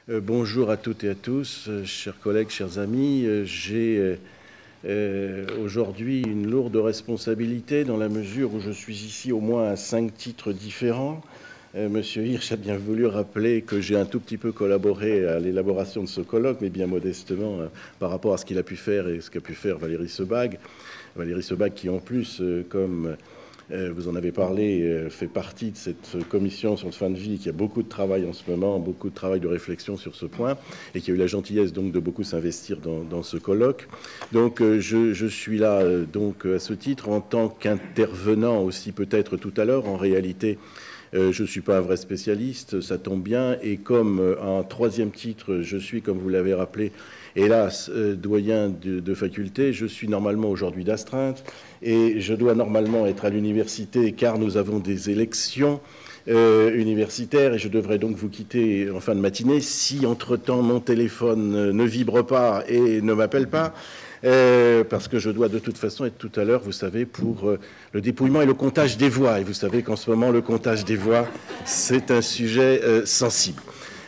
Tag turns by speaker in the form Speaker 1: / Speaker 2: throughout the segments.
Speaker 1: Bonjour à toutes et à tous, chers collègues, chers amis. J'ai aujourd'hui une lourde responsabilité dans la mesure où je suis ici au moins à 5 titres différents. Monsieur Hirsch a bien voulu rappeler que j'ai un tout petit peu collaboré à l'élaboration de ce colloque, mais bien modestement par rapport à ce qu'il a pu faire et ce qu'a pu faire Valérie Sebag. Valérie Sebag qui en plus, comme vous en avez parlé, fait partie de cette commission sur le fin de vie, qui a beaucoup de travail en ce moment, beaucoup de travail de réflexion sur ce point, et qui a eu la gentillesse donc de beaucoup s'investir dans ce colloque. Donc je suis là donc à ce titre en tant qu'intervenant aussi peut-être tout à l'heure. En réalité, je ne suis pas un vrai spécialiste, ça tombe bien, et comme en troisième titre, je suis, comme vous l'avez rappelé, hélas, doyen de faculté, je suis normalement aujourd'hui d'astreinte, et je dois normalement être à l'université car nous avons des élections universitaires, et je devrais donc vous quitter en fin de matinée si entre-temps mon téléphone ne vibre pas et ne m'appelle pas. Parce que je dois de toute façon être tout à l'heure, vous savez, pour le dépouillement et le comptage des voix. Et vous savez qu'en ce moment, le comptage des voix, c'est un sujet sensible.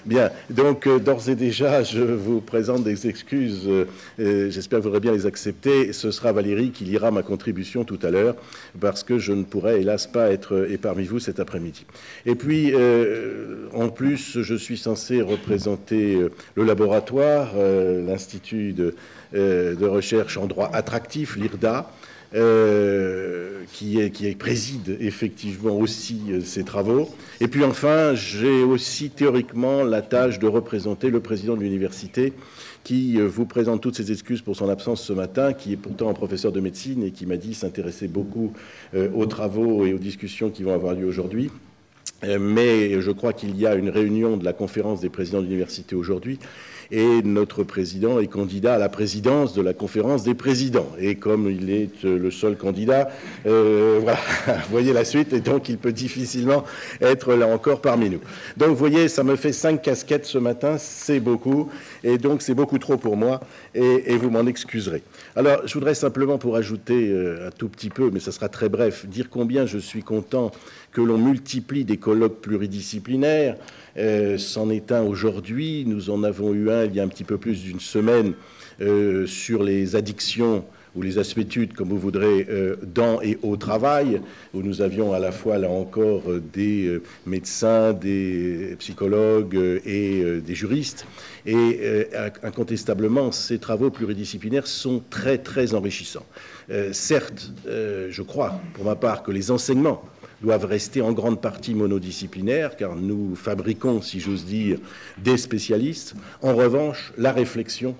Speaker 1: Bien, donc d'ores et déjà, je vous présente des excuses. J'espère que vous voudrez bien les accepter. Ce sera Valérie qui lira ma contribution tout à l'heure, parce que je ne pourrai hélas pas être parmi vous cet après-midi. Et puis, en plus, je suis censé représenter le laboratoire, l'Institut de recherche en droit attractif, l'IRDA, qui préside effectivement aussi ces travaux. Et puis enfin, j'ai aussi théoriquement la tâche de représenter le président de l'université, qui vous présente toutes ses excuses pour son absence ce matin, qui est pourtant un professeur de médecine et qui m'a dit s'intéresser beaucoup aux travaux et aux discussions qui vont avoir lieu aujourd'hui. Mais je crois qu'il y a une réunion de la conférence des présidents d'université aujourd'hui, et notre président est candidat à la présidence de la conférence des présidents. Et comme il est le seul candidat, voilà, vous voyez la suite, et donc il peut difficilement être là encore parmi nous. Donc vous voyez, ça me fait 5 casquettes ce matin, c'est beaucoup, et donc c'est beaucoup trop pour moi, et vous m'en excuserez. Alors je voudrais simplement, pour ajouter un tout petit peu, mais ça sera très bref, dire combien je suis content que l'on multiplie des colloques pluridisciplinaires. C'en est un aujourd'hui, nous en avons eu un il y a un petit peu plus d'une semaine sur les addictions ou les aspétudes, comme vous voudrez, dans et au travail, où nous avions à la fois, là encore, des médecins, des psychologues et des juristes. Et incontestablement, ces travaux pluridisciplinaires sont très, très enrichissants. Certes, je crois, pour ma part, que les enseignements doivent rester en grande partie monodisciplinaires, car nous fabriquons, si j'ose dire, des spécialistes. En revanche, la réflexion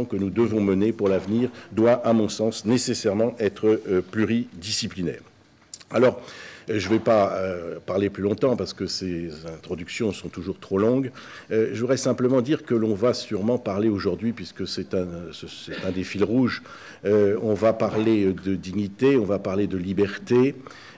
Speaker 1: que nous devons mener pour l'avenir doit, à mon sens, nécessairement être pluridisciplinaire. Alors, je ne vais pas parler plus longtemps parce que ces introductions sont toujours trop longues. Je voudrais simplement dire que l'on va sûrement parler aujourd'hui, puisque c'est un des fils rouges, on va parler de dignité, on va parler de liberté.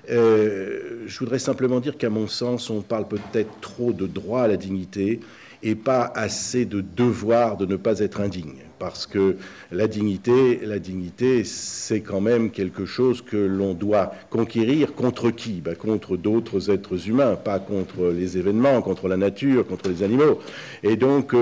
Speaker 1: Je voudrais simplement dire qu'à mon sens, on parle peut-être trop de droit à la dignité et pas assez de devoir de ne pas être indigne. Parce que la dignité, c'est quand même quelque chose que l'on doit conquérir contre qui ? Contre d'autres êtres humains, pas contre les événements, contre la nature, contre les animaux. Et donc,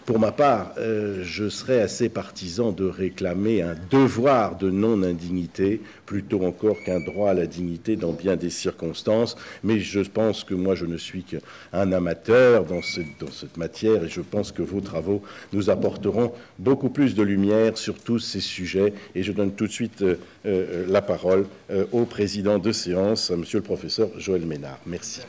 Speaker 1: pour ma part, je serais assez partisan de réclamer un devoir de non-indignité, plutôt encore qu'un droit à la dignité dans bien des circonstances. Mais je pense que moi, je ne suis qu'un amateur dans cette matière, et je pense que vos travaux nous apporteront beaucoup plus de lumière sur tous ces sujets. Et je donne tout de suite la parole au président de séance, monsieur le professeur Joël Ménard. Merci.